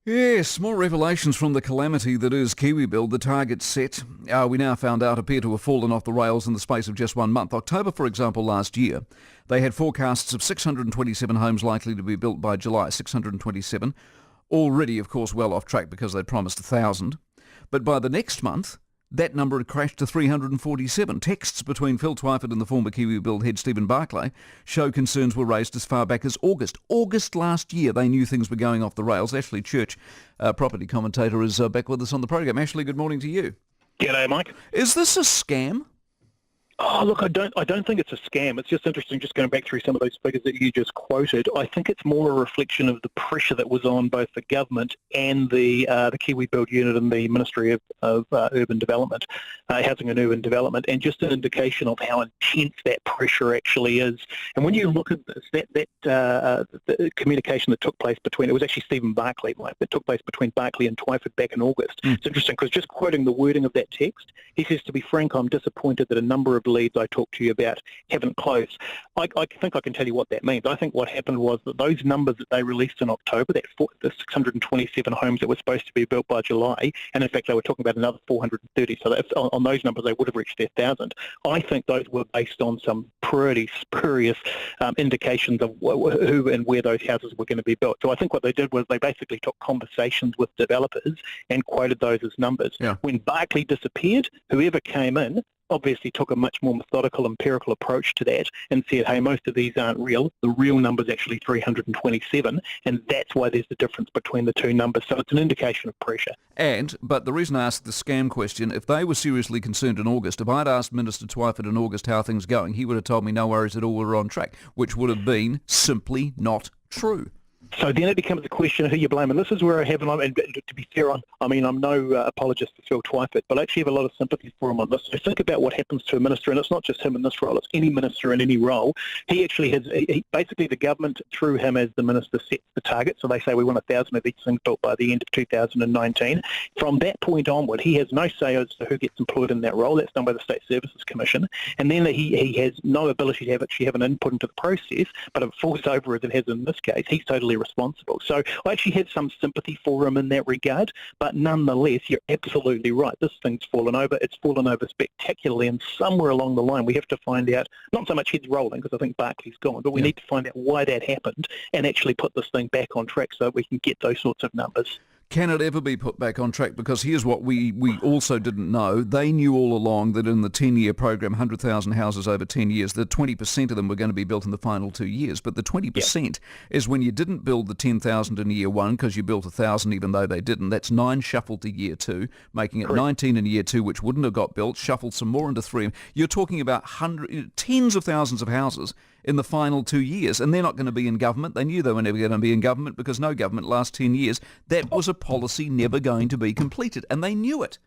Yes, more revelations from the calamity that is KiwiBuild. The targets set, we now found out, appear to have fallen off the rails in the space of just 1 month. October, for example, last year, they had forecasts of 627 homes likely to be built by July. 627. Already, of course, well off track because they promised 1,000. But by the next month, that number had crashed to 347. Texts between Phil Twyford and the former KiwiBuild head Stephen Barclay show concerns were raised as far back as August. August last year, they knew things were going off the rails. Ashley Church, property commentator, is back with us on the program. Ashley, good morning to you. G'day, Mike. Is this a scam? Oh, look, I don't think it's a scam. It's just interesting, just going back through some of those figures that you just quoted. I think it's more a reflection of the pressure that was on both the government and the KiwiBuild unit and the Ministry of Urban Development, Housing and Urban Development, and just an indication of how intense that pressure actually is. And when you look at this, the communication that took place between, it was actually Stephen Barclay, Mike, that took place between Barclay and Twyford back in August. It's interesting because just quoting the wording of that text, he says, "To be frank, I'm disappointed that a number of leads I talked to you about haven't closed." I think I can tell you what that means. I think what happened was that those numbers that they released in October, the 627 homes that were supposed to be built by July, and in fact they were talking about another 430, so that on those numbers they would have reached their 1,000. I think those were based on some pretty spurious indications of who and where those houses were going to be built. So I think what they did was they basically took conversations with developers and quoted those as numbers. Yeah. When Barclay disappeared, whoever came in obviously took a much more methodical, empirical approach to that and said, hey, most of these aren't real. The real number is actually 327, and that's why there's the difference between the two numbers. So it's an indication of pressure. But the reason I asked the scam question, if they were seriously concerned in August, if I'd asked Minister Twyford in August how things are going, he would have told me no worries at all, we're on track, which would have been simply not true. So then it becomes a question of who you blame. And this is where I have, and to be fair, I'm no apologist for Phil Twyford, but I actually have a lot of sympathy for him on this. So think about what happens to a minister, and it's not just him in this role, it's any minister in any role. He actually has, basically the government through him as the minister sets the target. So they say we want 1,000 of these things built by the end of 2019. From that point onward, he has no say as to who gets employed in that role. That's done by the State Services Commission. And then he has no ability to actually have an input into the process, but if it falls over as it has in this case, he's totally responsible. So I actually have some sympathy for him in that regard, but nonetheless, you're absolutely right. This thing's fallen over. It's fallen over spectacularly, and somewhere along the line, we have to find out, not so much heads rolling, because I think Barclay's gone, but we need to find out why that happened and actually put this thing back on track so that we can get those sorts of numbers. Can it ever be put back on track? Because here's what we also didn't know. They knew all along that in the 10-year program, 100,000 houses over 10 years, that 20% of them were going to be built in the final 2 years. But the 20% is when you didn't build the 10,000 in year one because you built 1,000 even though they didn't. That's 9 shuffled to year two, making it 19 in year two, which wouldn't have got built, shuffled some more into 3. You're talking about tens of thousands of houses in the final 2 years, and they're not going to be in government. They knew they were never going to be in government because no government last 10 years. That was a policy never going to be completed, and they knew it.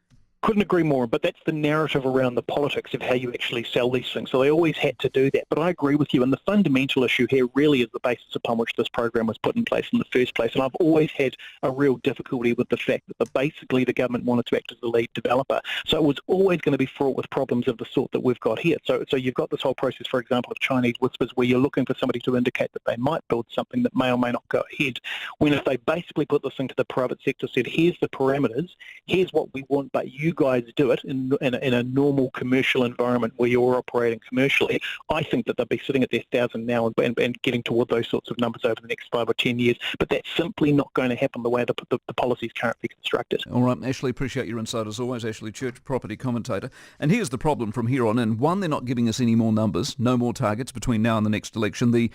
Couldn't agree more, but that's the narrative around the politics of how you actually sell these things. So they always had to do that. But I agree with you, and the fundamental issue here really is the basis upon which this program was put in place in the first place. And I've always had a real difficulty with the fact that basically the government wanted to act as the lead developer. So it was always going to be fraught with problems of the sort that we've got here. So you've got this whole process, for example, of Chinese whispers, where you're looking for somebody to indicate that they might build something that may or may not go ahead. When if they basically put this into the private sector, said, here's the parameters, here's what we want, but you guys do it in a normal commercial environment where you're operating commercially, I think that they'll be sitting at their 1,000 now and getting toward those sorts of numbers over the next 5 or 10 years. But that's simply not going to happen the way the policy is currently constructed. All right, Ashley, appreciate your insight as always. Ashley Church, property commentator. And here's the problem from here on in. One, they're not giving us any more numbers, no more targets between now and the next election. The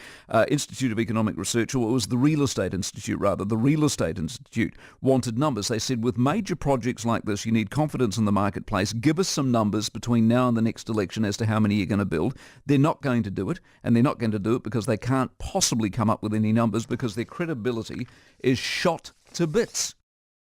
Institute of Economic Research, or it was the Real Estate Institute rather, the Real Estate Institute wanted numbers. They said with major projects like this, you need confidence in the marketplace. Give us some numbers between now and the next election as to how many you're going to build. They're not going to do it, and they're not going to do it because they can't possibly come up with any numbers because their credibility is shot to bits.